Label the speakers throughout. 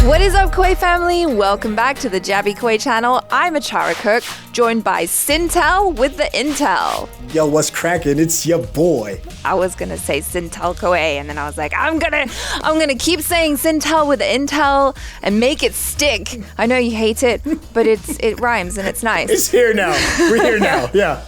Speaker 1: What is up, KOAY family? Welcome back to the Jaby KOAY channel. I'm ACHARA KIRK, joined by SYNTELL with the Intel.
Speaker 2: Yo, what's cracking? It's your boy.
Speaker 1: I was gonna say SYNTELL KOAY, and then I was like, I'm gonna keep saying SYNTELL with the Intel and make it stick. I know you hate it, but it rhymes and it's nice.
Speaker 2: It's here now. We're here now. Yeah.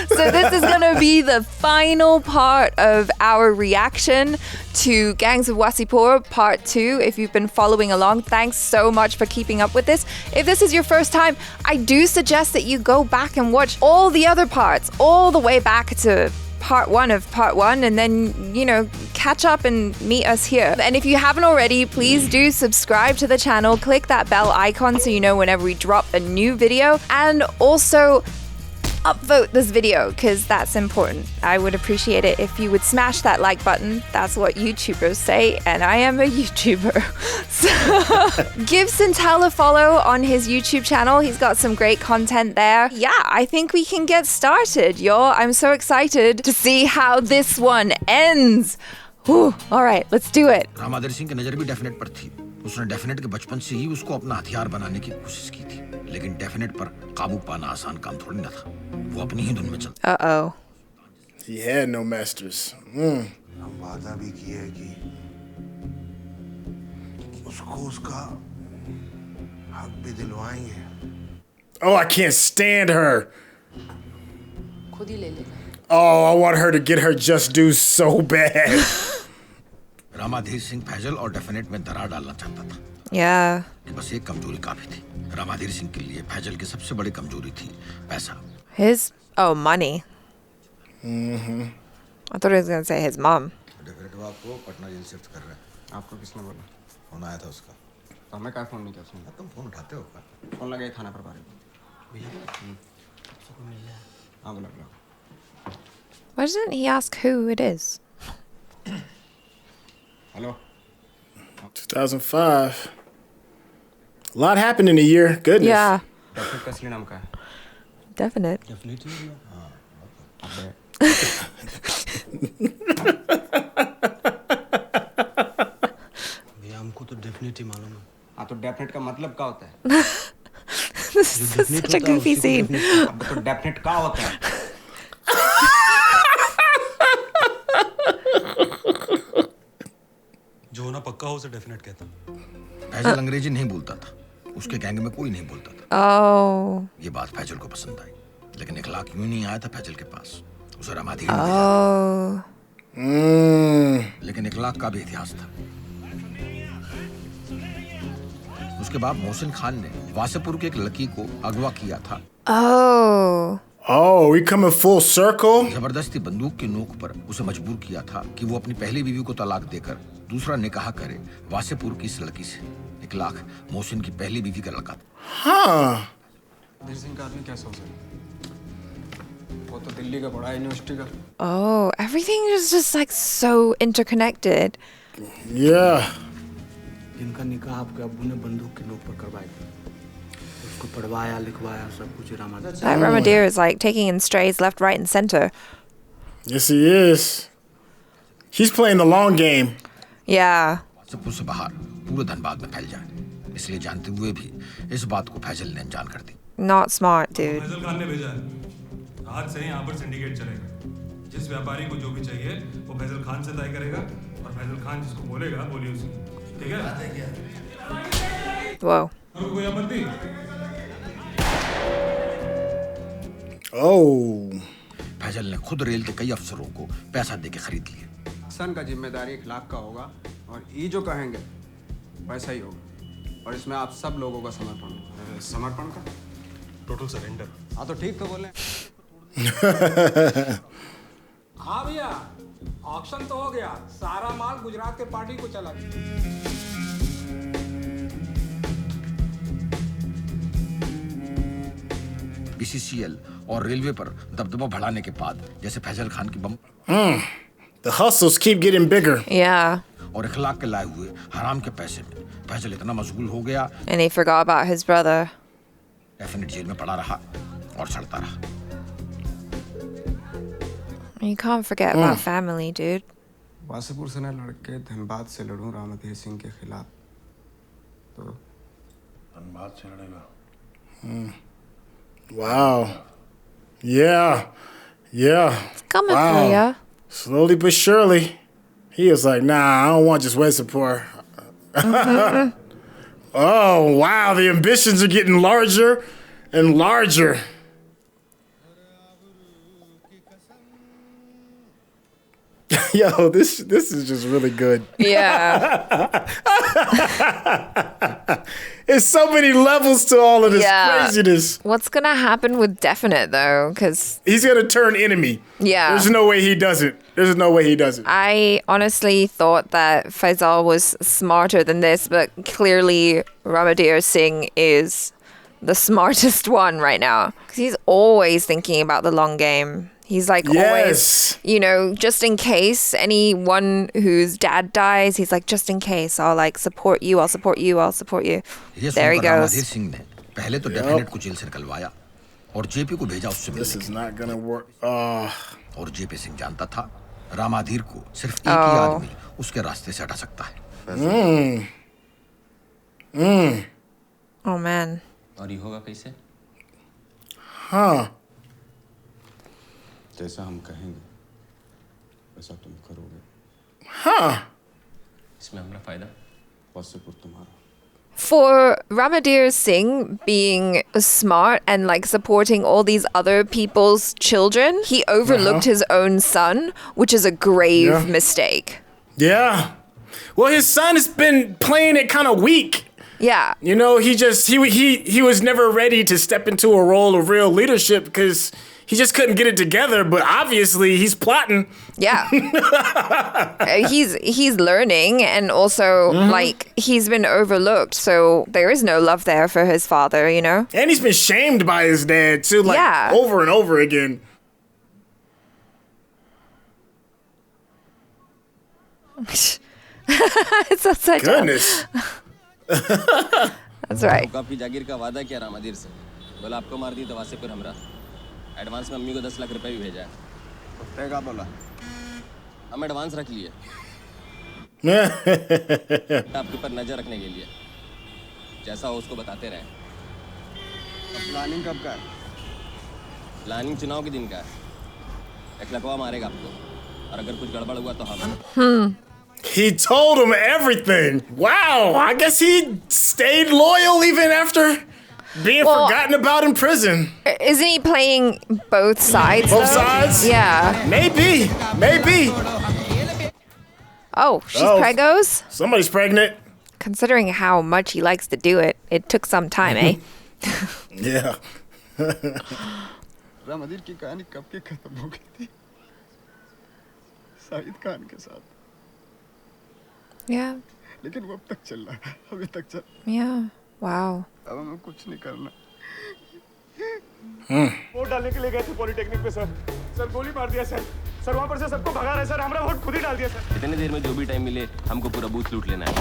Speaker 1: So this is gonna be the final part of our reaction to Gangs of Wasseypur Part 2. If you've been following along, thanks so much for keeping up with this. If this is your first time, I do suggest that you go back and watch all the other parts, all the way back to part 1 of part 1, and then, you know, catch up and meet us here. And if you haven't already, please do subscribe to the channel, click that bell icon so you know whenever we drop a new video, and also upvote this video because that's important. I would appreciate it if you would smash that like button. That's what YouTubers say, and I am a YouTuber. So give SYNTELL a follow on his YouTube channel. He's got some great content there. Yeah, I think we can get started, y'all. I'm so excited to see how this one ends. Whew. All right, let's do it.
Speaker 3: Ramadhar Singh की नजर भी definite पर थी। उसने definite के बचपन से ही उसको अपना हथियार बनाने की कोशिश की थी, लेकिन डेफिनेट पर काबू पाना आसान काम थोड़ी ना था। वो अपनी ही धुन में चलता।
Speaker 1: Uh-oh.
Speaker 2: He had no masters.
Speaker 4: हम वादा भी किए कि उसको उसका हक भी दिलवाएंगे।
Speaker 2: Oh, I can't stand her.
Speaker 5: खुद ही ले लेगा।
Speaker 2: Oh, I want her to get her just due so bad.
Speaker 3: Ramadhir Singh Faizal और डेफिनेट में दरार डालना चाहता था।
Speaker 1: Yeah.
Speaker 3: कि बस एक कमजोरी काफी थी। रामाधीर सिंह के लिए फैजल की सबसे बड़ी कमजोरी थी पैसा।
Speaker 1: Money. I thought he was gonna say his mom.
Speaker 3: Definite वो आपको पटना जेल शिफ्ट कर रहा है।
Speaker 6: आपको किसने बोला?
Speaker 3: फोन आया था उसका।
Speaker 6: तो हमें क्या फोन नहीं किया उसने?
Speaker 3: तुम फोन उठाते हो क्या?
Speaker 6: फोन लगा थाना पर बारे में। भैया सबको मिल गया। हाँ बोला।
Speaker 1: Why doesn't he ask who it is?
Speaker 6: Hello.
Speaker 2: 2005. A lot happened in a year. Goodness.
Speaker 1: Yeah.
Speaker 6: Doctor का असली नाम क्या है?
Speaker 1: Definite.
Speaker 6: डेफिनेटली हाँ। अबे।
Speaker 4: भैया हमको तो डेफिनेटली मालूम है।
Speaker 6: हाँ तो डेफिनेट का मतलब क्या होता है?
Speaker 1: This is such a goofy scene.
Speaker 6: अब तो डेफिनेट क्या होता है?
Speaker 4: जो ना पक्का हो उसे डेफिनेट कहता हूँ।
Speaker 3: फैजल अंग्रेजी नहीं बोलता था। उसके गैंग में कोई नहीं बोलता था।
Speaker 1: Oh.
Speaker 3: ये बात फैजल को पसंद आई, लेकिन इखलाक यूं नहीं आया था फैजल के पास। उसे रामाधीर
Speaker 1: Oh.
Speaker 3: लेकिन इखलाक का भी इतिहास था। उसके बाद मोहसिन खान ने वासेपुर के एक लड़की को अगवा किया था।
Speaker 1: Oh.
Speaker 2: Oh, we coming full circle?
Speaker 3: जबरदस्ती बंदूक की नोक पर उसे मजबूर किया था कि वो अपनी पहली बीवी को तलाक देकर दूसरा निकाह करे वासेपुर की इस लड़की से। इखलाक मोहसिन की पहली बीवी का लड़का था।
Speaker 2: Huh.
Speaker 6: धीर सिंह का आदमी कैसा हो सकता? वो तो दिल्ली का पढ़ा यूनिवर्सिटी का।
Speaker 1: Oh. Everything is just like so interconnected.
Speaker 2: Yeah.
Speaker 4: इनका निकाह आपके अब्बू ने बंदूक की नोक पर करवाया था। उसको पढ़वाया लिखवाया सब कुछ Ramadhir.
Speaker 1: That Ramadir is like taking in strays left, right, and center.
Speaker 2: Yes, he is. He's playing the long game.
Speaker 1: Yeah.
Speaker 3: Wasseypur से बाहर पूरे धनबाद में फैल जाए, इसलिए जानते हुए भी इस बात को फैजल ने अनजान कर दी।
Speaker 1: Not smart, dude.
Speaker 7: Faizal Khan ने भेजा है। आज से यहाँ पर सिंडिकेट चलेगा। जिस व्यापारी को जो भी चाहिए वो फैजल खान से तय करेगा, और फैजल खान जिसको बोलेगा बोलिए उसी। ठीक है?
Speaker 1: Whoa.
Speaker 7: कोई आपत्ति?
Speaker 2: Oh.
Speaker 3: फैजल ने खुद रेल के कई अफसरों को पैसा देके खरीद लिया।
Speaker 6: सन का जिम्मेदारी इखलाक का होगा, और ये जो कहेंगे वैसा ही होगा, और इसमें आप सब लोगों का समर्पण का
Speaker 4: टोटल सरेंडर।
Speaker 6: हाँ तो ठीक तो बोले।
Speaker 8: हाँ भैया, ऑक्शन तो हो गया, सारा माल गुजरात के पार्टी को चला गया।
Speaker 3: बीसीसीएल और रेलवे पर दबदबा बढ़ाने के बाद जैसे फैजल खान की बम
Speaker 2: The hustles keep getting bigger.
Speaker 1: Yeah.
Speaker 3: और इखलाक के लाए हुए हराम के पैसे में फैजल इतना मशगूल हो गया,
Speaker 1: And he forgot about his brother.
Speaker 3: Definite jail में पड़ा रहा और सड़ता रहा।
Speaker 1: You can't forget about family, dude.
Speaker 6: Wasseypur से न लड़के धनबाद से लड़ूं रामाधीर सिंह के खिलाफ,
Speaker 2: Wow. Yeah.
Speaker 1: It's coming
Speaker 2: Wow.
Speaker 1: for ya.
Speaker 2: Slowly but surely. He was like, nah, I don't want just WASSEYPUR. Oh, wow. The ambitions are getting larger and larger. Yo, this is just really good.
Speaker 1: Yeah.
Speaker 2: There's so many levels to all of this craziness.
Speaker 1: What's going to happen with Definite, though? Because
Speaker 2: He's going to turn enemy.
Speaker 1: Yeah.
Speaker 2: There's no way he doesn't. There's no way he doesn't.
Speaker 1: I honestly thought that Faisal was smarter than this, but clearly Ramadir Singh is the smartest one right now. Because he's always thinking about the long game. He's like always, you know, just in case anyone whose dad dies, he's like, just in case, I'll like support you, I'll support you, I'll support you. There he goes.
Speaker 3: Singh ने पहले तो definite को jail से निकलवाया और JP को भेजा उससे
Speaker 2: This is not gonna work.
Speaker 3: और जेपी सिंह जानता था रामाधीर को सिर्फ एक ही आदमी उसके रास्ते से हटा सकता है.
Speaker 1: Oh man.
Speaker 9: और ये होगा कैसे?
Speaker 2: Huh.
Speaker 6: जैसा हम कहेंगे वैसा तुम करोगे.
Speaker 2: Huh.
Speaker 9: इसमें हमारा फायदा?
Speaker 6: WASSEYPUR तुम्हारा.
Speaker 1: For Ramadir Singh being smart and like supporting all these other people's children, he overlooked his own son, which is a grave mistake.
Speaker 2: Yeah. Well, his son has been playing it kind of weak.
Speaker 1: Yeah.
Speaker 2: You know, he was never ready to step into a role of real leadership because he just couldn't get it together, but obviously he's plotting.
Speaker 1: Yeah. he's learning, and also like he's been overlooked, so there is no love there for his father, you know?
Speaker 2: And he's been shamed by his dad too, like over and over again.
Speaker 1: It's upside down.
Speaker 2: Goodness.
Speaker 1: That's right.
Speaker 9: आपकी जागीर का वादा किया रामाधीर से. बोला आपको मार दी तो वासेपुर हमरा. एडवांस में अम्मी को 10 लाख रुपए भी भेजा है.
Speaker 6: तो क्या बोला?
Speaker 9: हम एडवांस रख लिए. आपके ऊपर नजर रखने के लिए. जैसा हो उसको बताते रहे.
Speaker 6: प्लानिंग कब का है?
Speaker 9: प्लानिंग चुनाव के दिन का है. एक लकवा मारेगा आपको. और अगर कुछ गड़बड़ हुआ तो हम.
Speaker 2: He told him everything. Wow, I guess he stayed loyal even after being forgotten about in prison.
Speaker 1: Isn't he playing both sides?
Speaker 2: Both sides?
Speaker 1: Yeah.
Speaker 2: Maybe.
Speaker 1: Oh, she's preggos?
Speaker 2: Somebody's pregnant.
Speaker 1: Considering how much he likes to do it, it took some time, eh?
Speaker 2: Yeah.
Speaker 6: Ramadhir की कहानी कब की खत्म हो गई थी? साहिद खान के साथ.
Speaker 1: Yeah.
Speaker 6: लेकिन वो अब तक चल रहा है. अभी तक चल.
Speaker 1: Yeah. Wow.
Speaker 6: अब हमें कुछ नहीं करना.
Speaker 10: वोट डालने के लिए गए थे पॉलिटेक्निक पे सर. सर गोली मार दिया सर. सर वहाँ पर से सबको भगा रहे सर. हमारा वोट खुद ही डाल दिया सर.
Speaker 9: इतने देर में जो भी टाइम मिले हमको पूरा बूथ लूट लेना है.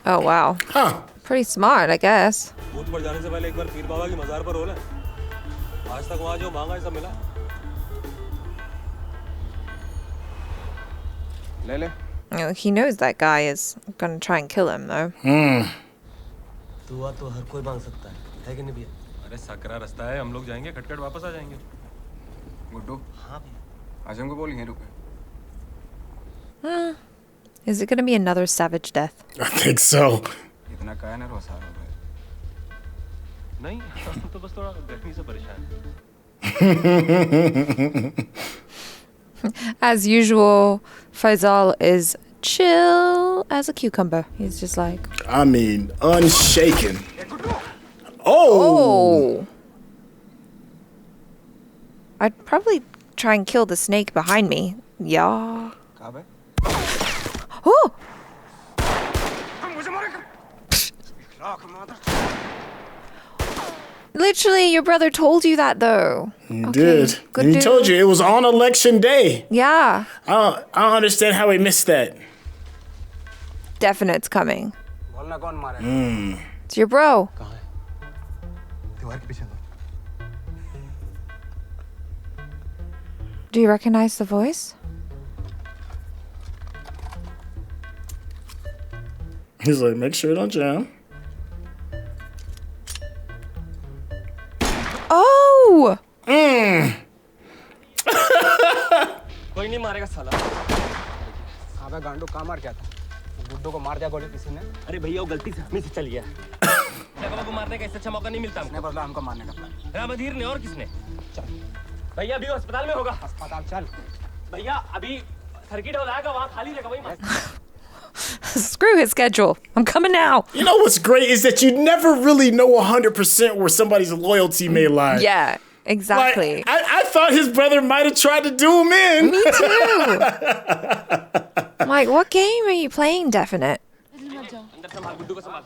Speaker 1: Oh, wow.
Speaker 2: Huh.
Speaker 1: Pretty smart, I guess.
Speaker 7: Booth पर जाने से पहले एक बार पीर बाबा की मज़ार पर हो ले. आज तक वहाँ जो मांगा है सब मिला.
Speaker 6: ले ले.
Speaker 1: He knows that guy is gonna try and kill him, though.
Speaker 9: दुआ तो हर कोई मांग सकता है कि नहीं भैया?
Speaker 7: अरे सकरा रास्ता है, हम लोग जाएंगे खटखट वापस आ जाएंगे.
Speaker 6: गुड्डू.
Speaker 9: हाँ भैया.
Speaker 6: आजम को बोल यहीं रुके.
Speaker 1: Is it gonna be another savage death?
Speaker 2: I think so.
Speaker 6: इतना काया ना रोसार हो गए.
Speaker 7: नहीं, हम तो बस थोड़ा गर्मी से परेशान हैं.
Speaker 1: As usual, Faisal is chill as a cucumber. He's just like...
Speaker 2: I mean, unshaken. Oh!
Speaker 1: I'd probably try and kill the snake behind me. Yeah. Oh! Literally, your brother told you that, though.
Speaker 2: He did. And he told you it was on election day.
Speaker 1: Yeah.
Speaker 2: I don't understand how he missed that.
Speaker 1: Definite's coming.
Speaker 6: बोलना कौन मारे?
Speaker 1: It's your bro.
Speaker 6: कहाँ है? दीवार के पीछे दो.
Speaker 1: Do you recognize the voice?
Speaker 2: He's like, make sure you don't jam.
Speaker 9: मारेगा साला?
Speaker 6: अबे गांडू कहाँ मार गया था? गुड्डू को मार दिया गोली किसी ने?
Speaker 9: अरे भैया वो गलती से अपने से चल गया। जगह को मारने का इससे अच्छा मौका नहीं मिलता हमको।
Speaker 6: बदला हमको मारने का प्लान।
Speaker 9: रामधीर ने और किसने? चल। भैया अभी अस्पताल में होगा।
Speaker 6: अस्पताल चल।
Speaker 9: भैया अभी सर्किट हो जाएगा वहाँ खाली रहेगा वही मार।
Speaker 1: Screw his schedule. I'm coming now.
Speaker 2: You know what's great is that you never really know 100% where somebody's loyalty may lie.
Speaker 1: Yeah, exactly.
Speaker 2: Like, I thought his brother might have tried to do him in.
Speaker 1: Me too. I'm like, what game are you playing, Definite?
Speaker 9: अंदर संभाल गुड्डू को संभाल।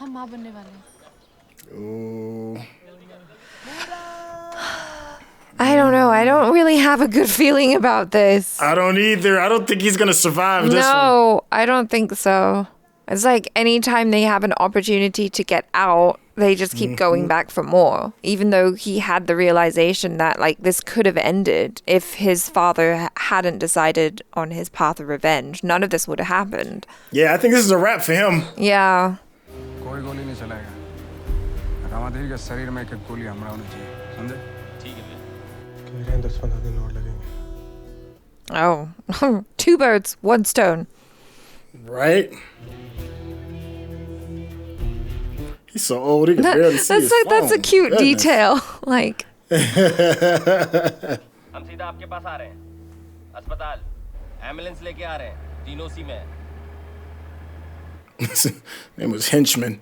Speaker 5: हम माँ बनने वाले हैं।
Speaker 2: Ooh.
Speaker 1: I don't know. I don't really have a good feeling about this.
Speaker 2: I don't either. I don't think he's gonna survive this one.
Speaker 1: No, I don't think so. It's like anytime they have an opportunity to get out, they just keep going back for more. Even though he had the realization that like this could have ended if his father hadn't decided on his path of revenge. None of this would have happened.
Speaker 2: Yeah, I think this is a wrap for him.
Speaker 1: Yeah.
Speaker 6: कोई गोली नहीं चलाएगा। रामाधीर के शरीर में एक गोली हमरा होनी चाहिए, समझे?
Speaker 9: ठीक है भैया।
Speaker 10: कह रहे हैं 10-15 दिन और लगेंगे।
Speaker 1: Oh, 2 birds, 1 stone.
Speaker 2: Right? He's so old, he can barely see his phone.
Speaker 1: That's a cute
Speaker 2: Goodness.
Speaker 1: detail. Like.
Speaker 9: हम सीधा आपके पास आ रहे हैं। अस्पताल, एम्बुलेंस लेके आ रहे हैं। तीनों सी में।
Speaker 2: His name was Henchman.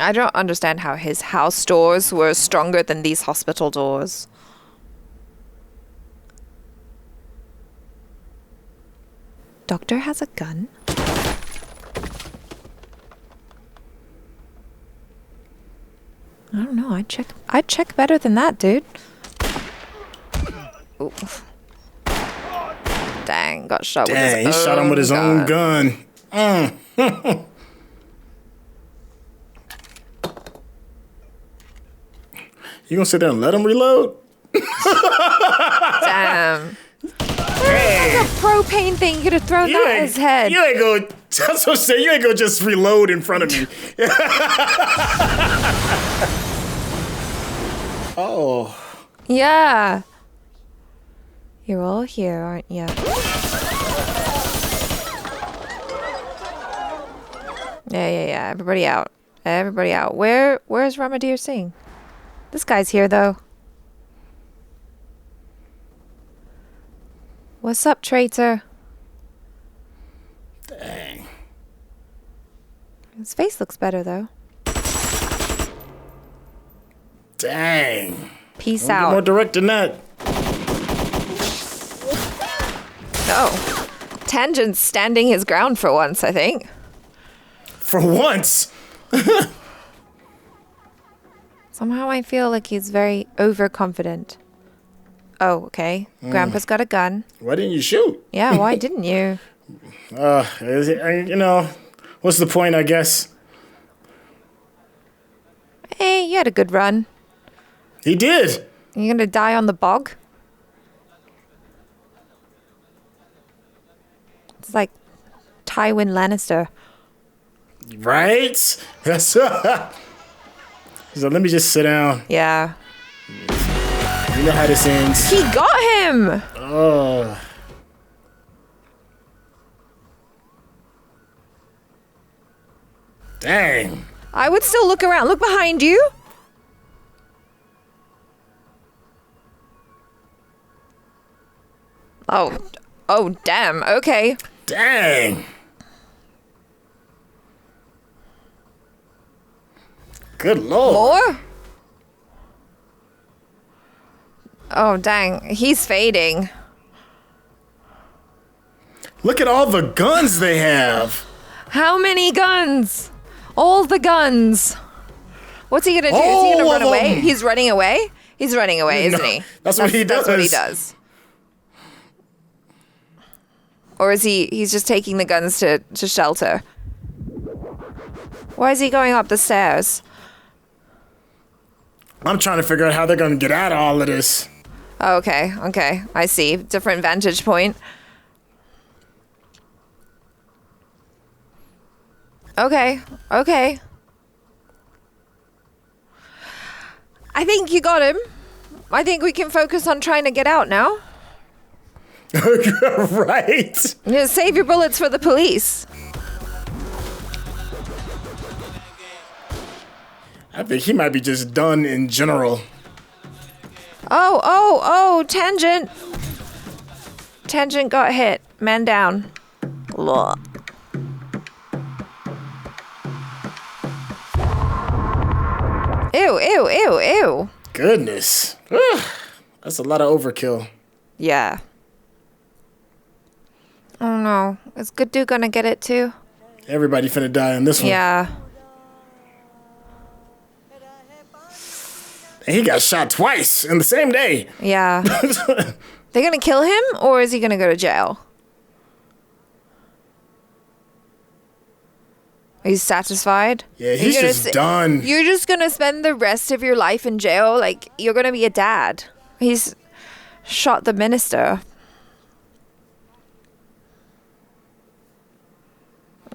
Speaker 1: I don't understand how his house doors were stronger than these hospital doors. Doctor has a gun? I don't know. I'd check better than that, dude. Ooh. Dang, got shot with his own
Speaker 2: Dang, he shot him with his own gun. You gonna sit there and let him reload?
Speaker 1: Damn. Hey. Like a propane thing. You could have thrown that at his head.
Speaker 2: You ain't go. That's what I'm saying. You ain't go just reload in front of me. Oh.
Speaker 1: Yeah. You're all here, aren't you? Yeah. Everybody out. Everybody out. Where's Ramadir Singh? This guy's here, though. What's up, traitor?
Speaker 2: Dang.
Speaker 1: His face looks better, though.
Speaker 2: Dang.
Speaker 1: Peace
Speaker 2: Don't
Speaker 1: out.
Speaker 2: get more direct than that.
Speaker 1: Oh. Tangent's standing his ground for once, I think.
Speaker 2: For once?
Speaker 1: Somehow I feel like he's very overconfident. Oh, okay. Grandpa's got a gun.
Speaker 2: Why didn't you shoot?
Speaker 1: Yeah, why didn't you?
Speaker 2: You know, what's the point, I guess?
Speaker 1: Hey, you had a good run.
Speaker 2: He did.
Speaker 1: You gonna die on the bog? It's like Tywin Lannister.
Speaker 2: Right? That's so let me just sit down.
Speaker 1: Yeah.
Speaker 2: You know how this ends.
Speaker 1: He got him!
Speaker 2: Oh. Dang.
Speaker 1: I would still look around. Look behind you. Oh, damn. Okay.
Speaker 2: Dang. Good lord.
Speaker 1: More? Oh, dang. He's fading.
Speaker 2: Look at all the guns they have.
Speaker 1: How many guns? All the guns. What's he gonna do? Is he gonna
Speaker 2: All
Speaker 1: run
Speaker 2: of
Speaker 1: away?
Speaker 2: them.
Speaker 1: He's running away? He's running away, isn't
Speaker 2: No,
Speaker 1: he?
Speaker 2: that's what he
Speaker 1: That's what he
Speaker 2: does.
Speaker 1: does. Or is he's just taking the guns to shelter? Why is he going up the stairs?
Speaker 2: I'm trying to figure out how they're gonna get out of all of this.
Speaker 1: Oh, okay. I see. Different vantage point. Okay. I think you got him. I think we can focus on trying to get out now.
Speaker 2: Right.
Speaker 1: Yeah, save your bullets for the police.
Speaker 2: I think he might be just done in general.
Speaker 1: Oh, Tangent. Tangent got hit. Man down. Ugh. Ew.
Speaker 2: Goodness. Ugh. That's a lot of overkill.
Speaker 1: Yeah. Oh no. Is Good Dude gonna get it too?
Speaker 2: Everybody finna die in this one.
Speaker 1: Yeah.
Speaker 2: And he got shot twice in the same day.
Speaker 1: Yeah. They're gonna kill him, or is he gonna go to jail? He's satisfied?
Speaker 2: Yeah, he's just done.
Speaker 1: You're just gonna spend the rest of your life in jail? Like, you're gonna be a dad. He's shot the minister.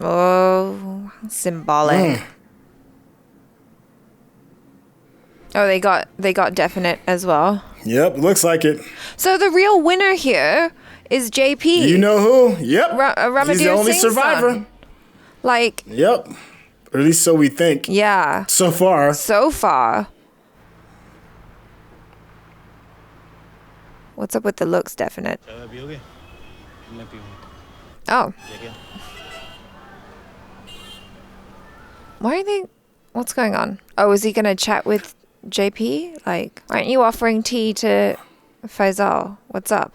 Speaker 1: Oh, symbolic. Oh, they got definite as well.
Speaker 2: Yep, looks like it.
Speaker 1: So the real winner here is JP.
Speaker 2: You know who? Yep.
Speaker 1: Ramadir
Speaker 2: He's the only
Speaker 1: Singh's
Speaker 2: survivor.
Speaker 1: son. Like.
Speaker 2: Yep. Or at least so we think.
Speaker 1: Yeah.
Speaker 2: So far.
Speaker 1: What's up with the looks definite? Oh. Why are they... What's going on? Oh, is he going to chat with JP? Like, aren't you offering tea to Faisal? What's up?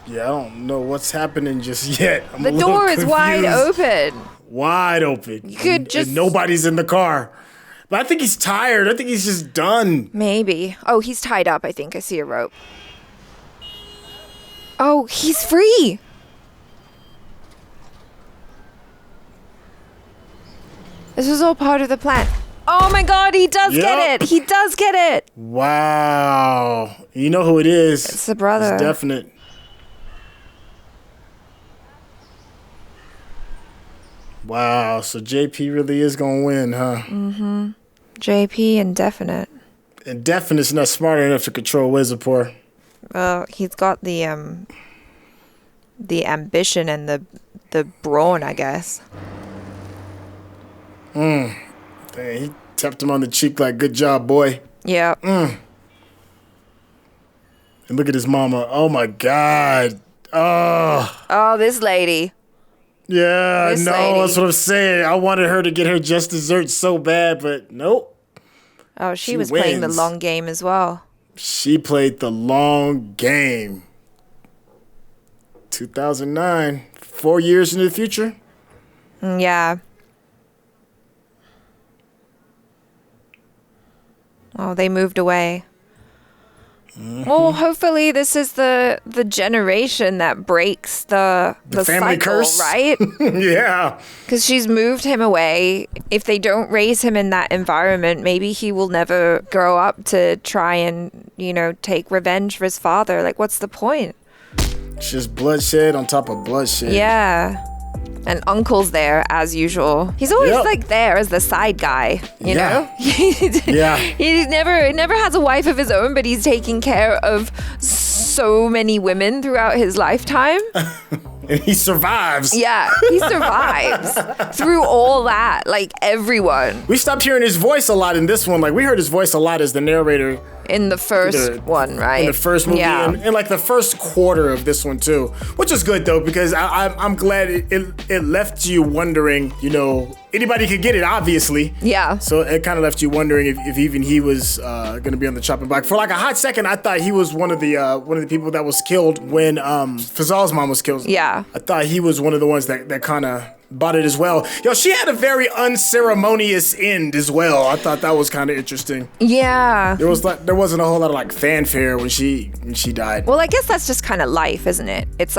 Speaker 2: Yeah, I don't know what's happening just yet.
Speaker 1: The door is wide open.
Speaker 2: Wide open.
Speaker 1: You could just...
Speaker 2: And nobody's in the car. But I think he's tired. I think he's just done.
Speaker 1: Maybe. Oh, he's tied up, I think. I see a rope. Oh, he's free. This was all part of the plan. Oh my God, he does get it. He does get it.
Speaker 2: Wow. You know who it is.
Speaker 1: It's the brother.
Speaker 2: It's definite. Wow, so JP really is gonna win, huh?
Speaker 1: Mm-hmm. JP indefinite.
Speaker 2: Indefinite's not smart enough to control WASSEYPUR.
Speaker 1: He's got the ambition and the brawn, I guess.
Speaker 2: Dang, he tapped him on the cheek like, good job, boy.
Speaker 1: Yeah.
Speaker 2: And look at his mama. Oh my God.
Speaker 1: Oh, this lady.
Speaker 2: Yeah,
Speaker 1: This
Speaker 2: no,
Speaker 1: lady.
Speaker 2: that's what I'm saying. I wanted her to get her just desserts so bad, but nope.
Speaker 1: Oh, she was playing the
Speaker 2: wins.
Speaker 1: long game as well.
Speaker 2: She played the long game. 2009, 4 years into the future.
Speaker 1: Yeah. Oh, they moved away. Well, hopefully this is the generation that breaks the
Speaker 2: family
Speaker 1: cycle,
Speaker 2: curse,
Speaker 1: right?
Speaker 2: Yeah.
Speaker 1: Because she's moved him away. If they don't raise him in that environment, maybe he will never grow up to try and, take revenge for his father. Like, what's the point?
Speaker 2: It's just bloodshed on top of bloodshed.
Speaker 1: Yeah. And Uncle's there, as usual. He's always, there as the side guy, you know?
Speaker 2: Yeah.
Speaker 1: He never has a wife of his own, but he's taking care of so many women throughout his lifetime.
Speaker 2: And he survives.
Speaker 1: Yeah, he survives through all that, everyone.
Speaker 2: We stopped hearing his voice a lot in this one. We heard his voice a lot as the narrator.
Speaker 1: In the first one, right?
Speaker 2: In the first movie,
Speaker 1: Yeah.
Speaker 2: and the first quarter of this one too, which is good though, because I'm glad it left you wondering, anybody could get it, obviously.
Speaker 1: Yeah.
Speaker 2: So it kind of left you wondering if even he was gonna be on the chopping block. For a hot second, I thought he was one of the people that was killed when Fazal's mom was killed.
Speaker 1: Yeah.
Speaker 2: I thought he was one of the ones that kind of bought it as well. Yo, she had a very unceremonious end as well. I thought that was kind of interesting.
Speaker 1: Yeah.
Speaker 2: There wasn't a whole lot of fanfare when she died.
Speaker 1: Well, I guess that's just kind of life, isn't it? It's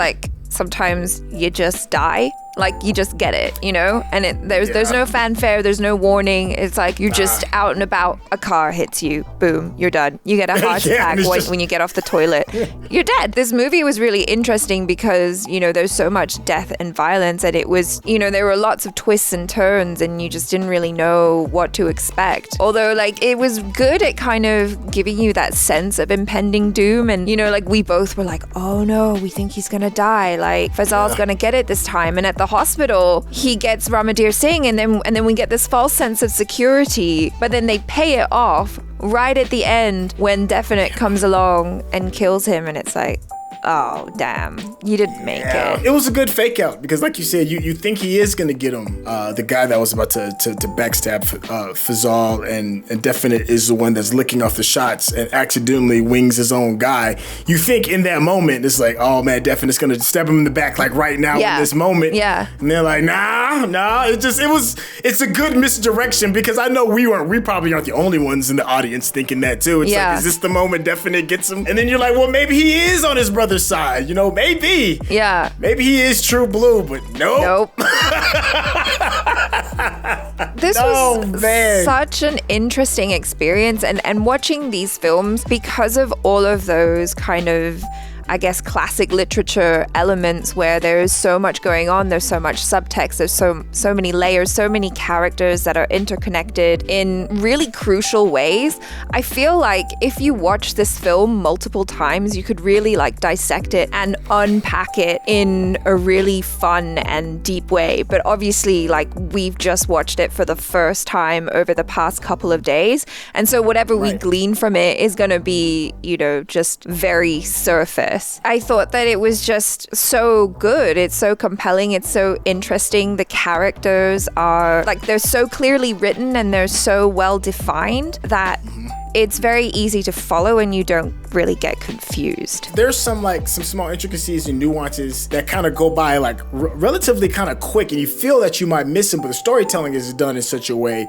Speaker 1: sometimes you just die. Like, you just get it, you know? And there's no fanfare, there's no warning. It's like you're just out and about, a car hits you, boom, you're done. You get a heart attack when you get off the toilet. You're dead. This movie was really interesting because, you know, there's so much death and violence, and it was, you know, there were lots of twists and turns, and you just didn't really know what to expect. Although, like, it was good at kind of giving you that sense of impending doom. And, you know, like, we both were like, oh no, we think he's gonna die. Like, Faisal's gonna get it this time. And at the hospital, he gets Ramadir Singh, and then we get this false sense of security, but then they pay it off right at the end when Definite comes along and kills him, and it's like, oh, damn, you didn't make it.
Speaker 2: It was a good fake out because, like you said, you think he is going to get him. The guy that was about to backstab Faisal, and Definite is the one that's licking off the shots and accidentally wings his own guy. You think in that moment, it's like, oh man, Definite's going to stab him in the back like right now in this moment.
Speaker 1: Yeah.
Speaker 2: And they're like, nah. It's a good misdirection because I know we probably aren't the only ones in the audience thinking that too. It's like, is this the moment Definite gets him? And then you're like, well, maybe he is on his brother's side, you know, maybe.
Speaker 1: Yeah.
Speaker 2: Maybe he is true blue, but nope.
Speaker 1: This was such an interesting experience, and watching these films, because of all of those kind of, I guess, classic literature elements where there is so much going on, there's so much subtext, there's so many layers, so many characters that are interconnected in really crucial ways. I feel like if you watch this film multiple times, you could really like dissect it and unpack it in a really fun and deep way. But obviously, like, we've just watched it for the first time over the past couple of days, and so whatever we glean from it is going to be, you know, just very surface. I thought that it was just so good. It's so compelling. It's so interesting. The characters are like, they're so clearly written and they're so well defined that it's very easy to follow and you don't really get confused.
Speaker 2: There's some small intricacies and nuances that kind of go by like relatively kind of quick, and you feel that you might miss them, but the storytelling is done in such a way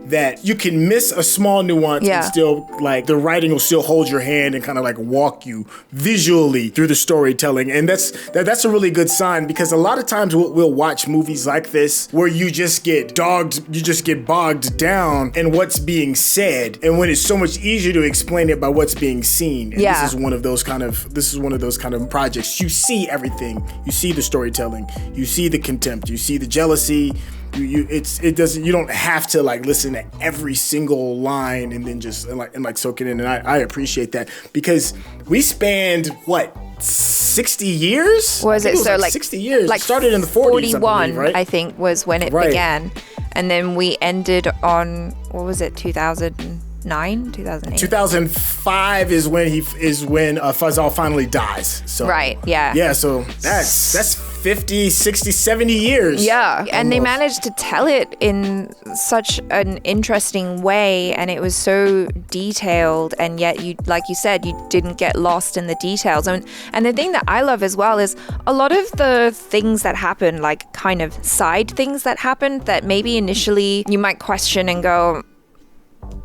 Speaker 2: that you can miss a small nuance and still, like, the writing will still hold your hand and kind of like walk you visually through the storytelling. And that's a really good sign, because a lot of times we'll watch movies like this where you just get bogged down in what's being said, and when it's so much easier to explain it by what's being seen. And this is one of those kind of projects. You see everything. You see the storytelling. You see the contempt. You see the jealousy. You don't have to like listen to every single line and then just and soak it in. And I appreciate that, because we spanned 60 years?
Speaker 1: Was it so like
Speaker 2: 60 years?
Speaker 1: Like
Speaker 2: it started in the 40s,
Speaker 1: 41,
Speaker 2: right?
Speaker 1: I think, was when it began. And then we ended on, what was it, 2009, 2008?
Speaker 2: 2005 is when Faisal finally dies. So yeah, so that's 50, 60, 70 years.
Speaker 1: Yeah, and they managed to tell it in such an interesting way, and it was so detailed, and yet you, like you said, you didn't get lost in the details. And the thing that I love as well is a lot of the things that happen, like kind of side things that happen that maybe initially you might question and go,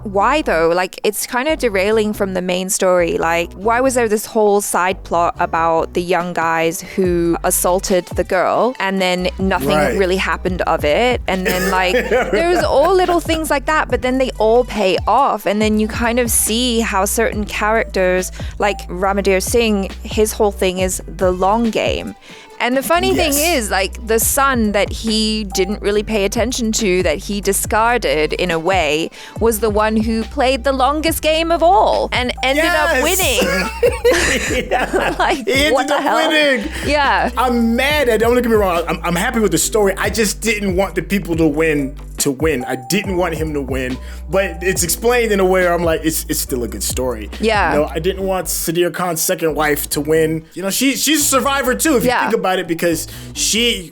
Speaker 1: why though? Like, it's kind of derailing from the main story. Like, why was there this whole side plot about the young guys who assaulted the girl and then nothing really happened of it? And then like there's all little things like that, but then they all pay off, and then you kind of see how certain characters, like Ramadir Singh, his whole thing is the long game. And the funny thing is, like, the son that he didn't really pay attention to, that he discarded in a way, was the one who played the longest game of all and ended up winning. Like,
Speaker 2: he ended up winning.
Speaker 1: Yeah.
Speaker 2: I'm mad at, don't get me wrong, I'm happy with the story. I just didn't want the people to win. I didn't want him to win, but it's explained in a way where I'm like, it's still a good story.
Speaker 1: Yeah.
Speaker 2: You know, I didn't want Sadir Khan's second wife to win. You know, she's a survivor too, if you think about it, because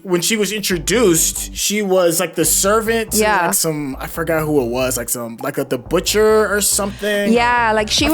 Speaker 2: when she was introduced, she was like the servant to like some, I forgot who it was, like the butcher or something.
Speaker 1: Yeah, like she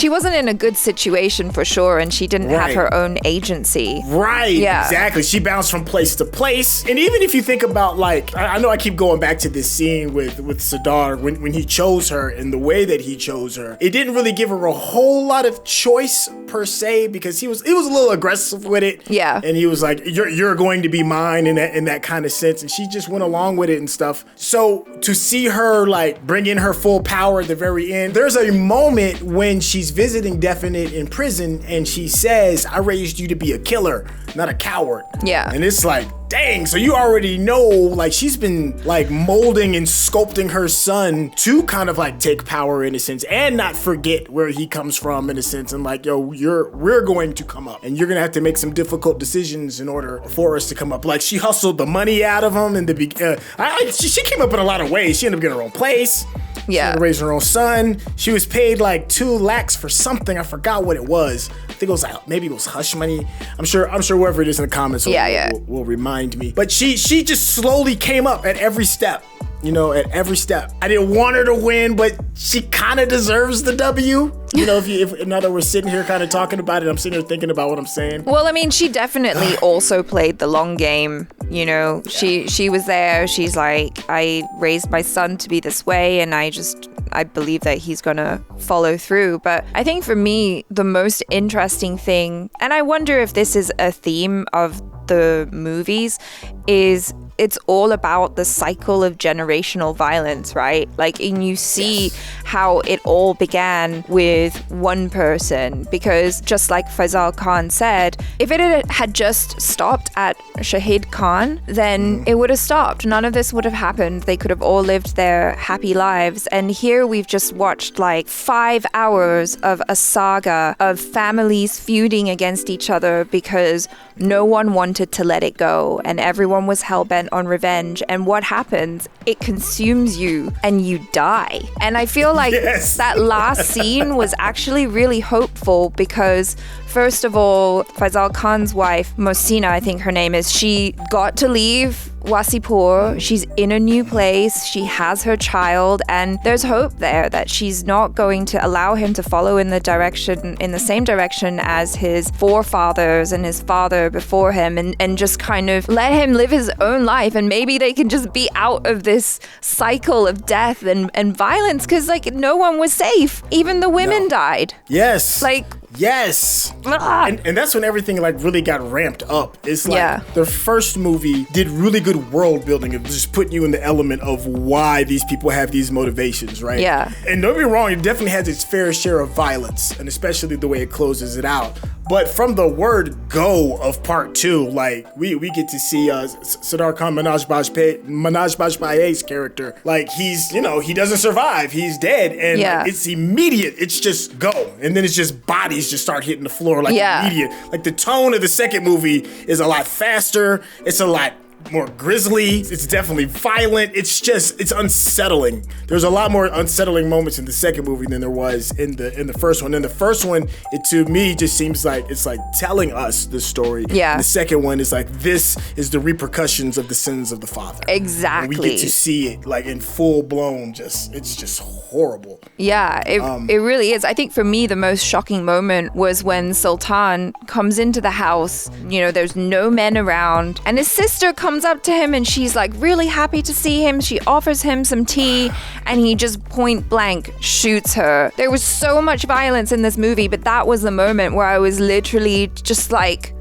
Speaker 1: wasn't in a good situation for sure, and she didn't have her own agency.
Speaker 2: Right. Yeah. Exactly. She bounced from place to place. And even if you think about, like, I know I keep going back back to this scene with Sardar when he chose her and the way that he chose her. It didn't really give her a whole lot of choice per se, because he was a little aggressive with it.
Speaker 1: Yeah.
Speaker 2: And he was like, you're going to be mine in that kind of sense. And she just went along with it and stuff. So to see her like bring in her full power at the very end, there's a moment when she's visiting Definite in prison and she says, I raised you to be a killer, not a coward.
Speaker 1: Yeah.
Speaker 2: And it's like, dang, so you already know, like, she's been like molding and sculpting her son to kind of like take power in a sense and not forget where he comes from in a sense, and like, yo, we're going to come up and you're gonna have to make some difficult decisions in order for us to come up. Like, she hustled the money out of him and she came up in a lot of ways. She ended up getting her own place.
Speaker 1: Yeah.
Speaker 2: She raised her own son. She was paid like 2 lakhs for something. I forgot what it was. I think it was like, maybe it was hush money. I'm sure whoever it is in the comments will remind me. But she just slowly came up at every step. You know, at every step. I didn't want her to win, but she kind of deserves the W. You know, if now that we're sitting here kind of talking about it, I'm sitting here thinking about what I'm saying.
Speaker 1: Well, I mean, she definitely also played the long game. You know, she was there. She's like, I raised my son to be this way, and I believe that he's gonna follow through. But I think for me, the most interesting thing, and I wonder if this is a theme of the movies, is it's all about the cycle of generational violence, right? Like, and you see how it all began with one person, because just like Faisal Khan said, if it had just stopped at Shahid Khan, then it would have stopped. None of this would have happened. They could have all lived their happy lives. And here we've just watched like 5 hours of a saga of families feuding against each other because no one wanted to let it go and everyone was hell-bent on revenge. And what happens? It consumes you and you die. And I feel like that last scene was actually really hopeful because, first of all, Faisal Khan's wife, Mohsina, I think her name is, she got to leave Wasseypur. She's in a new place. She has her child, and there's hope there that she's not going to allow him to follow in the same direction as his forefathers and his father before him, and just kind of let him live his own life, and maybe they can just be out of this cycle of death and violence, because like no one was safe. Even the women died.
Speaker 2: Yes.
Speaker 1: Like,
Speaker 2: yes. And that's when everything like really got ramped up. It's like the first movie did really good world building of just putting you in the element of why these people have these motivations, right?
Speaker 1: Yeah.
Speaker 2: And don't get me wrong, it definitely has its fair share of violence, and especially the way it closes it out. But from the word go of part 2, like we get to see Sardar Khan Manoj Bajpayee's character. Like he's, you know, he doesn't survive. He's dead. And like, it's immediate. It's just go. And then it's just bodies just start hitting the floor like immediate. Like the tone of the second movie is a lot faster. It's a lot more grisly. It's definitely violent. It's unsettling. There's a lot more unsettling moments in the second movie than there was in the first one. In the first one, it to me just seems like it's like telling us the story.
Speaker 1: Yeah.
Speaker 2: And the second one is like, this is the repercussions of the sins of the father.
Speaker 1: Exactly.
Speaker 2: And we get to see it like in full blown. It's just horrible.
Speaker 1: Yeah, it really is. I think for me, the most shocking moment was when Sultan comes into the house. You know, there's no men around, and his sister comes up to him and she's like really happy to see him. She offers him some tea and he just point blank shoots her. There was so much violence in this movie, but that was the moment where I was literally just like,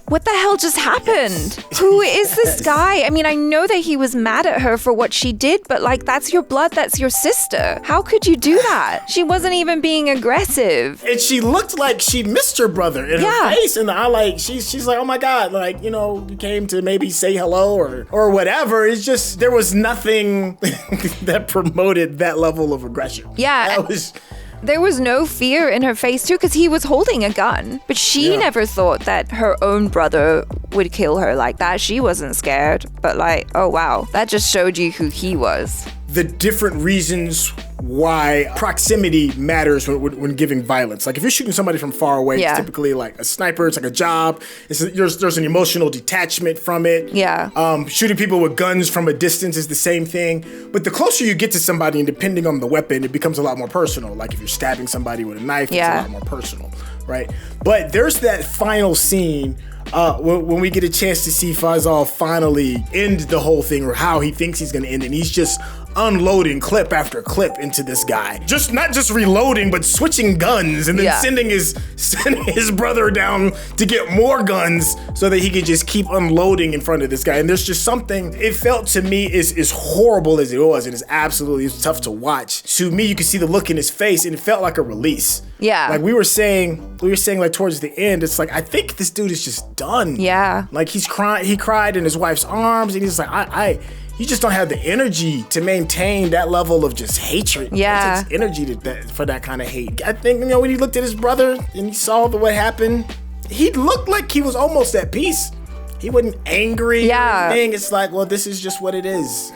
Speaker 1: what the hell just happened? Who is this guy? I mean, I know that he was mad at her for what she did, but like, that's your blood, that's your sister. How could you do that? She wasn't even being aggressive.
Speaker 2: And she looked like she missed her brother in her face. And I like, she's like, oh my God, like, you know, you came to maybe say hello or whatever. It's just, there was nothing that promoted that level of aggression.
Speaker 1: Yeah. There was no fear in her face, too, because he was holding a gun. But she never thought that her own brother would kill her like that. She wasn't scared. But like, oh, wow. That just showed you who he was.
Speaker 2: The different reasons why proximity matters when giving violence. Like if you're shooting somebody from far away, it's typically like a sniper, it's like a job. There's an emotional detachment from it.
Speaker 1: Yeah.
Speaker 2: Shooting people with guns from a distance is the same thing. But the closer you get to somebody, and depending on the weapon, it becomes a lot more personal. Like if you're stabbing somebody with a knife, it's a lot more personal, right? But there's that final scene when we get a chance to see Faisal finally end the whole thing, or how he thinks he's gonna end it, and he's just unloading clip after clip into this guy. Just not just reloading, but switching guns and then sending his brother down to get more guns so that he could just keep unloading in front of this guy. And there's just something, it felt to me, as horrible as it was, and it's tough to watch. To me, you could see the look in his face, and it felt like a release.
Speaker 1: Yeah.
Speaker 2: Like we were saying like towards the end, it's like, I think this dude is just done.
Speaker 1: Yeah.
Speaker 2: Like he cried in his wife's arms, and he's like, you just don't have the energy to maintain that level of just hatred.
Speaker 1: Yeah.
Speaker 2: It takes energy for that kind of hate. I think, when he looked at his brother and he saw what happened, he looked like he was almost at peace. He wasn't angry or anything. It's like, well, this is just what it is.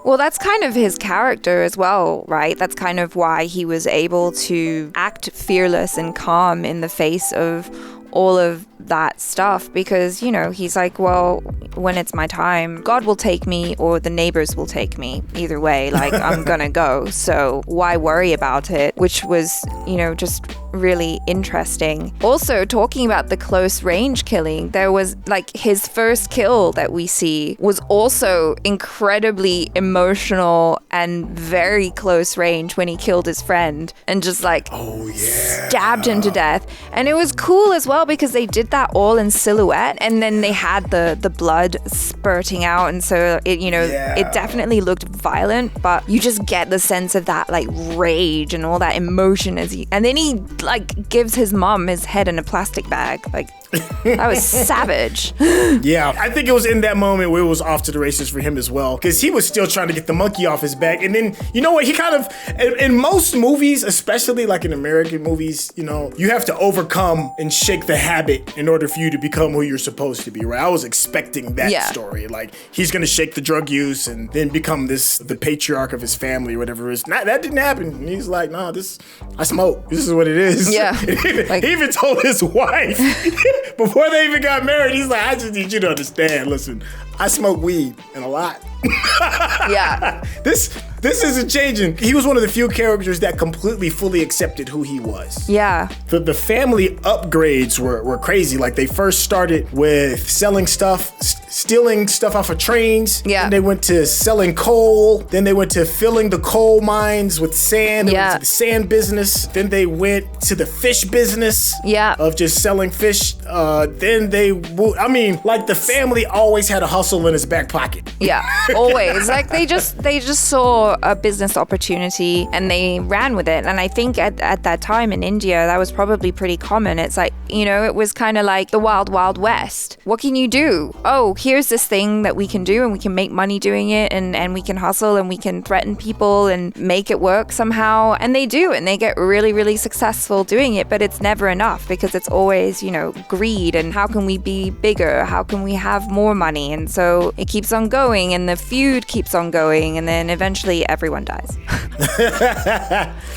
Speaker 1: Well, that's kind of his character as well, right? That's kind of why he was able to act fearless and calm in the face of all of that stuff, because, he's like, well, when it's my time, God will take me or the neighbors will take me. Either way, like, I'm gonna go. So why worry about it? Which was, just really interesting. Also, talking about the close range killing, there was like his first kill that we see was also incredibly emotional and very close range when he killed his friend and just like stabbed him to death. And it was cool as well because they did that all in silhouette, and then they had the blood spurting out, and so it definitely looked violent, but you just get the sense of that like rage and all that emotion and then he like gives his mom his head in a plastic bag. Like, that was savage.
Speaker 2: Yeah, I think it was in that moment where it was off to the races for him as well, because he was still trying to get the monkey off his back. And then, you know what, he kind of, in most movies, especially like in American movies, you have to overcome and shake the habit in order for you to become who you're supposed to be, right? I was expecting that story. Like, he's going to shake the drug use and then become the patriarch of his family or whatever it is. That didn't happen. And he's like, no, I smoke. This is what it is.
Speaker 1: Yeah.
Speaker 2: He even told his wife before they even got married, he's like, I just need you to understand, listen, I smoke weed and a lot.
Speaker 1: Yeah.
Speaker 2: This isn't changing. He was one of the few characters that completely, fully accepted who he was.
Speaker 1: Yeah.
Speaker 2: The family upgrades were crazy. Like, they first started with selling stuff, stealing stuff off of trains.
Speaker 1: Yeah.
Speaker 2: Then they went to selling coal. Then they went to filling the coal mines with sand. They went to the sand business. Then they went to the fish business.
Speaker 1: Yeah.
Speaker 2: Of just selling fish. Then the family always had a hustle in his back pocket.
Speaker 1: Yeah, always. Like, they just saw a business opportunity and they ran with it. And I think at that time in India, that was probably pretty common. It's like, it was kind of like the wild, wild west. What can you do? Oh, here's this thing that we can do and we can make money doing it, and we can hustle and we can threaten people and make it work somehow. And they do, and they get really, really successful doing it, but it's never enough because it's always, greed and how can we be bigger? How can we have more money? And so it keeps on going and the feud keeps on going, and then eventually everyone dies.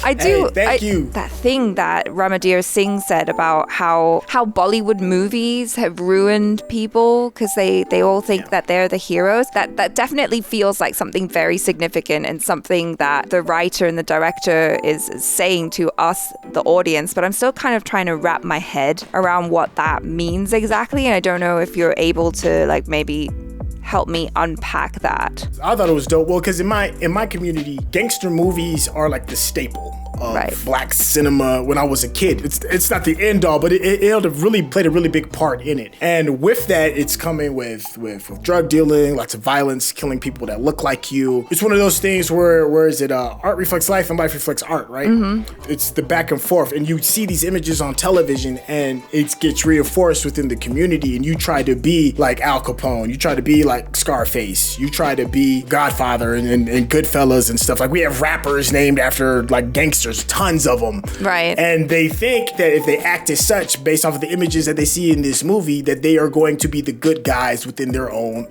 Speaker 1: Thank you. That thing that Ramadir Singh said about how Bollywood movies have ruined people because they all think that they're the heroes. That definitely feels like something very significant and something that the writer and the director is saying to us, the audience. But I'm still kind of trying to wrap my head around what that means exactly. And I don't know if you're able to like maybe help me unpack that.
Speaker 2: I thought it was dope. Well, because in my community, gangster movies are like the staple of black cinema when I was a kid. It's not the end all, but it really played a really big part in it. And with that, it's coming with drug dealing, lots of violence, killing people that look like you. It's one of those things where is it art reflects life and life reflects art, right? Mm-hmm. It's the back and forth, and you see these images on television and it gets reinforced within the community, and you try to be like Al Capone, you try to be like Scarface, you try to be Godfather and Goodfellas and stuff. Like, we have rappers named after like gangsters, tons of them.
Speaker 1: Right.
Speaker 2: And they think that if they act as such, based off of the images that they see in this movie, that they are going to be the good guys within their own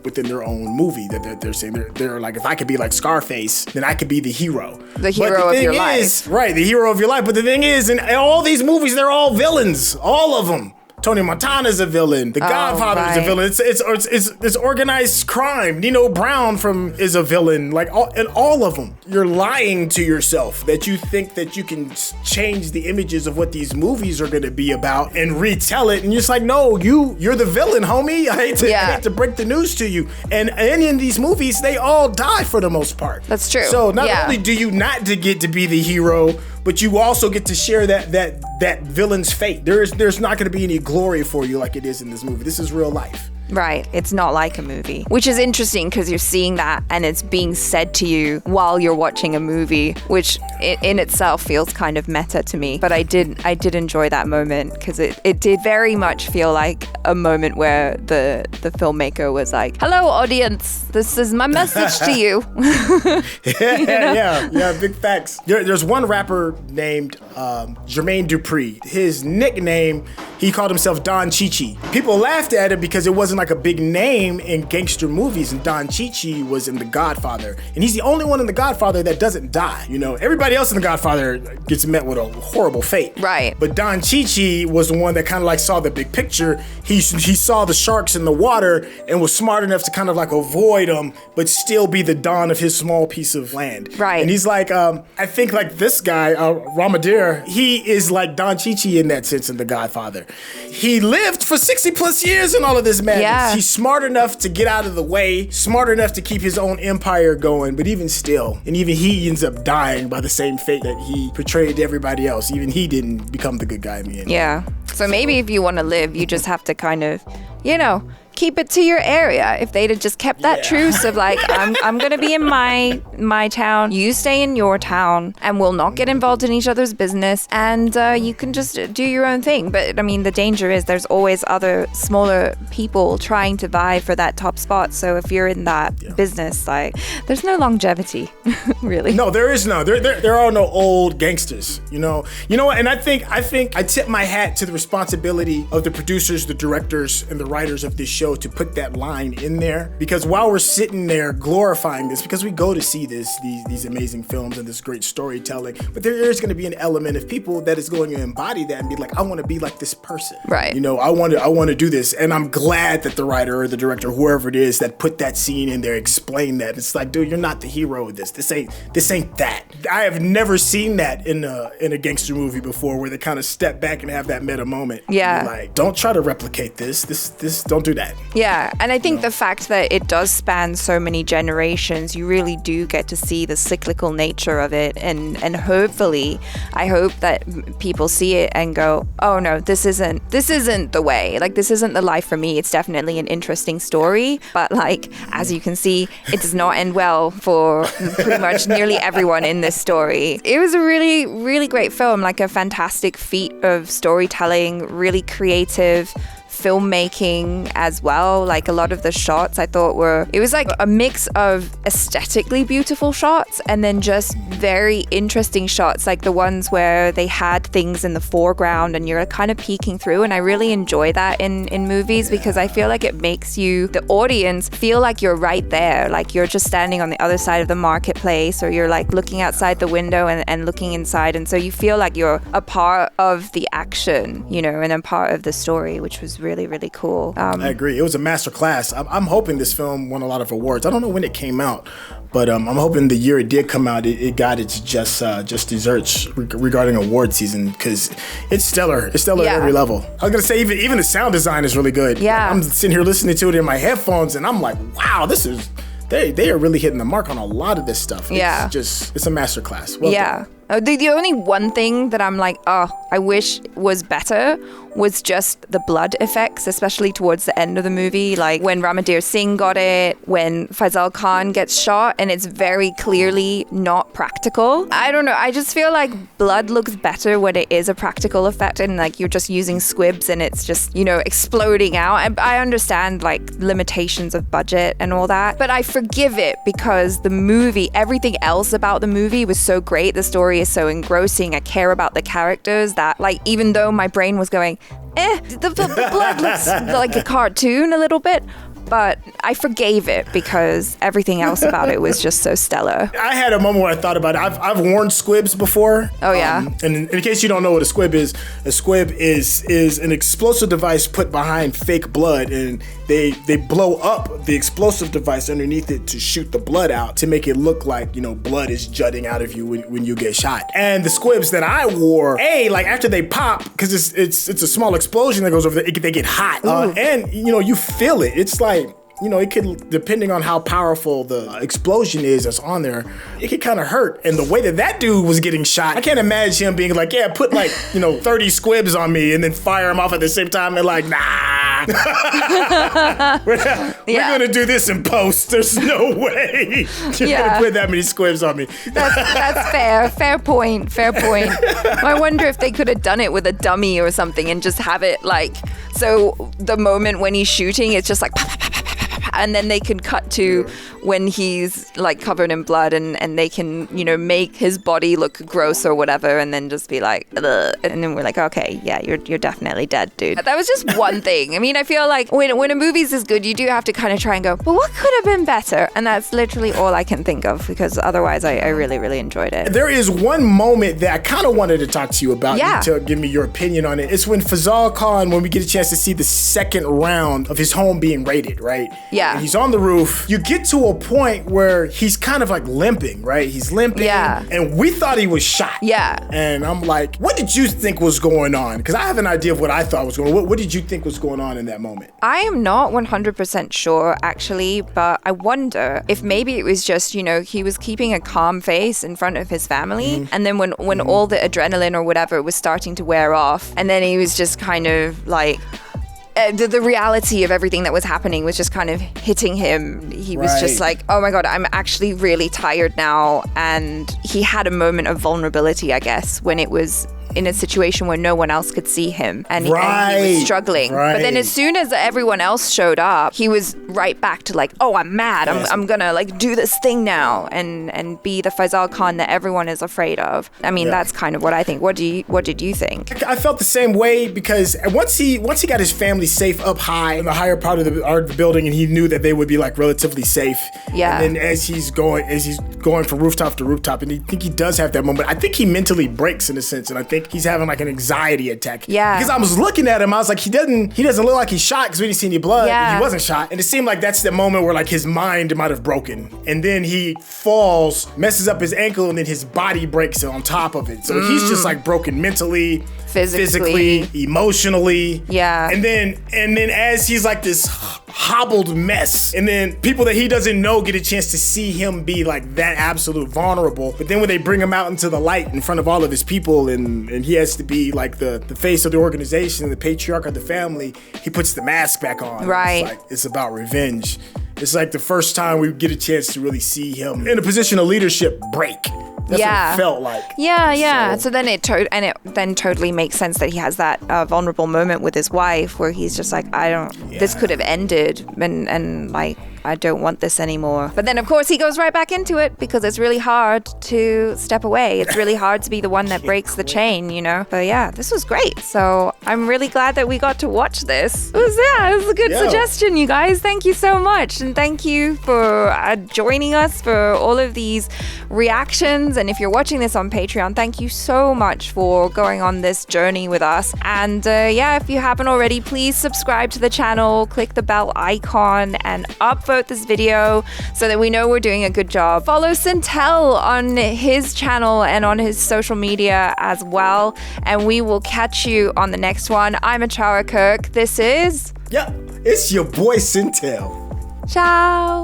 Speaker 2: movie. That they're saying they're like, if I could be like Scarface, then I could be the hero.
Speaker 1: The hero of your life.
Speaker 2: Right, the hero of your life. But the thing is, in all these movies, they're all villains. All of them. Tony Montana's a villain. The Godfather is a villain. It's organized crime. Nino Brown is a villain. Like all of them. You're lying to yourself that you think that you can change the images of what these movies are going to be about and retell it. And you're just like, no, you're the villain, homie. I hate to break the news to you. And in these movies, they all die for the most part.
Speaker 1: That's true.
Speaker 2: So not only do you not get to be the hero, but you also get to share that villain's fate. There's not going to be any glory for you like it is in this movie. This is real life.
Speaker 1: Right. It's not like a movie, which is interesting because you're seeing that and it's being said to you while you're watching a movie, which in itself feels kind of meta to me. But I did enjoy that moment because it did very much feel like a moment where the filmmaker was like, hello, audience, this is my message to you.
Speaker 2: Yeah, big facts. There's one rapper named Jermaine Dupri. His nickname, he called himself Don Chichi. People laughed at it because it wasn't like a big name in gangster movies, and Don Chichi was in The Godfather, and he's the only one in The Godfather that doesn't die. You know, everybody else in The Godfather gets met with a horrible fate.
Speaker 1: Right.
Speaker 2: But Don Chichi was the one that kind of like saw the big picture. He saw the sharks in the water and was smart enough to kind of like avoid them, but still be the Don of his small piece of land.
Speaker 1: Right.
Speaker 2: And he's like, I think like this guy, Ramadir, he is like Don Chichi in that sense in The Godfather. He lived for 60 plus years in all of this madness.
Speaker 1: Yeah.
Speaker 2: He's smart enough to get out of the way, smart enough to keep his own empire going, but even still, and even he ends up dying by the same fate that he portrayed to everybody else. Even he didn't become the good guy in the end.
Speaker 1: Yeah. So maybe if you want to live, you just have to kind of, keep it to your area. If they'd have just kept that truce of like, I'm gonna be in my town, you stay in your town, and we'll not get involved in each other's business, and you can just do your own thing. But I mean, the danger is there's always other smaller people trying to vie for that top spot. So if you're in that business, like, there's no longevity, really.
Speaker 2: No, there is no. There are no old gangsters. You know what? And I think I tip my hat to the responsibility of the producers, the directors, and the writers of this show to put that line in there, because while we're sitting there glorifying this, because we go to see these amazing films and this great storytelling, but there is going to be an element of people that is going to embody that and be like, I want to be like this person,
Speaker 1: right?
Speaker 2: I want to do this, and I'm glad that the writer or the director, whoever it is, that put that scene in there, explain that. It's like, dude, you're not the hero of this. This ain't that. I have never seen that in a gangster movie before, where they kind of step back and have that meta moment.
Speaker 1: Yeah,
Speaker 2: like, don't try to replicate this. Don't do that.
Speaker 1: Yeah, and I think the fact that it does span so many generations, you really do get to see the cyclical nature of it, and hopefully, I hope that people see it and go, oh no, this isn't the way. Like, this isn't the life for me. It's definitely an interesting story, but like, as you can see, it does not end well for pretty much nearly everyone in this story. It was a really, really great film, like a fantastic feat of storytelling, really creative filmmaking as well. Like, a lot of the shots I thought it was like a mix of aesthetically beautiful shots and then just very interesting shots, like the ones where they had things in the foreground and you're kind of peeking through, and I really enjoy that in movies, because I feel like it makes you, the audience, feel like you're right there, like you're just standing on the other side of the marketplace, or you're like looking outside the window and looking inside, and so you feel like you're a part of the action, and a part of the story, which was really, really cool.
Speaker 2: I agree. It was a master class. I'm hoping this film won a lot of awards. I don't know when it came out, but I'm hoping the year it did come out, it got its just desserts regarding award season, because it's stellar. It's stellar at every level. I was gonna say even the sound design is really good.
Speaker 1: Yeah.
Speaker 2: I'm sitting here listening to it in my headphones, and I'm like, wow, this is. They are really hitting the mark on a lot of this stuff. It's a master class. Well done.
Speaker 1: The only one thing that I'm like, I wish was better was just the blood effects, especially towards the end of the movie. Like when Ramadir Singh got it, when Faisal Khan gets shot, and it's very clearly not practical. I don't know. I just feel like blood looks better when it is a practical effect, and like you're just using squibs and it's just, exploding out. And I understand like limitations of budget and all that, but I forgive it because the movie, everything else about the movie was so great. The story is so engrossing. I care about the characters that, like, even though my brain was going, the blood looks like a cartoon a little bit, but I forgave it because everything else about it was just so stellar.
Speaker 2: I had a moment where I thought about it. I've worn squibs before.
Speaker 1: Oh yeah.
Speaker 2: And in case you don't know what a squib is an explosive device put behind fake blood, and they blow up the explosive device underneath it to shoot the blood out to make it look like, you know, blood is jutting out of you when you get shot. And the squibs that I wore, like after they pop, because it's a small explosion that goes over there, they get hot, and you know you feel it. It's like, you know, it could, depending on how powerful the explosion is that's on there, it could kind of hurt. And the way that dude was getting shot, I can't imagine him being like, yeah, put like, you know, 30 squibs on me and then fire them off at the same time. And like, nah, we're gonna do this in post. There's no way you're gonna put that many squibs on me.
Speaker 1: That's fair. Fair point. I wonder if they could have done it with a dummy or something and just have it like, so the moment when he's shooting, it's just like, and then they can cut to when he's like covered in blood, and they can, you know, make his body look gross or whatever, and then just be like, ugh. And then we're like, okay, yeah, you're definitely dead, dude. That was just one thing. I mean, I feel like when a movie's this good, you do have to kind of try and go, well, what could have been better? And that's literally all I can think of, because otherwise I really, really enjoyed it.
Speaker 2: There is one moment that I kind of wanted to talk to you about, to give me your opinion on it. It's when Faisal Khan, when we get a chance to see the second round of his home being raided, right?
Speaker 1: Yeah.
Speaker 2: And he's on the roof. You get to a point where he's kind of like limping, right? He's limping.
Speaker 1: Yeah.
Speaker 2: And we thought he was shot.
Speaker 1: Yeah.
Speaker 2: And I'm like, what did you think was going on? Because I have an idea of what I thought was going on. What did you think was going on in that moment?
Speaker 1: I am not 100% sure, actually, but I wonder if maybe it was just, you know, he was keeping a calm face in front of his family. And then when all the adrenaline or whatever was starting to wear off, and then he was just kind of like, the reality of everything that was happening was just kind of hitting him. He was just like, oh my God, I'm actually really tired now. And he had a moment of vulnerability, I guess, when it was in a situation where no one else could see him, and he was struggling. But then as soon as everyone else showed up, he was right back to like, oh, I'm mad. I'm gonna like do this thing now and be the Faisal Khan that everyone is afraid of. I mean, that's kind of what I think. What did you think?
Speaker 2: I felt the same way, because once he got his family safe up high in the higher part of the building, and he knew that they would be like relatively safe. Yeah. And then as he's going from rooftop to rooftop, and I think he does have that moment. I think he mentally breaks in a sense, and I think he's having like an anxiety attack. Yeah. Because I was looking at him, I was like, he doesn't look like he's shot, because we didn't see any blood. Yeah. He wasn't shot. And it seemed like that's the moment where like his mind might have broken. And then he falls, messes up his ankle, and then his body breaks on top of it. So he's just like broken mentally, physically, emotionally. Yeah. And then as he's like this hobbled mess, and then people that he doesn't know get a chance to see him be like that absolute vulnerable. But then when they bring him out into the light in front of all of his people, and he has to be like the face of the organization, the patriarch of the family, he puts the mask back on. Right. It's like, it's about revenge. It's like the first time we get a chance to really see him in a position of leadership break. That's what it felt like.
Speaker 1: Yeah. So then it totally makes sense that he has that vulnerable moment with his wife, where he's just like, this could have ended, and like, I don't want this anymore. But then, of course, he goes right back into it, because it's really hard to step away. It's really hard to be the one that breaks the chain, you know? But yeah, this was great. So I'm really glad that we got to watch this. It was a good suggestion, you guys. Thank you so much. And thank you for joining us for all of these reactions. And if you're watching this on Patreon, thank you so much for going on this journey with us. And if you haven't already, please subscribe to the channel, click the bell icon, and upvote this video so that we know we're doing a good job. Follow SYNTELL on his channel and on his social media as well, and we will catch you on the next one. I'm ACHARA KIRK. This is...
Speaker 2: it's your boy SYNTELL.
Speaker 1: Ciao.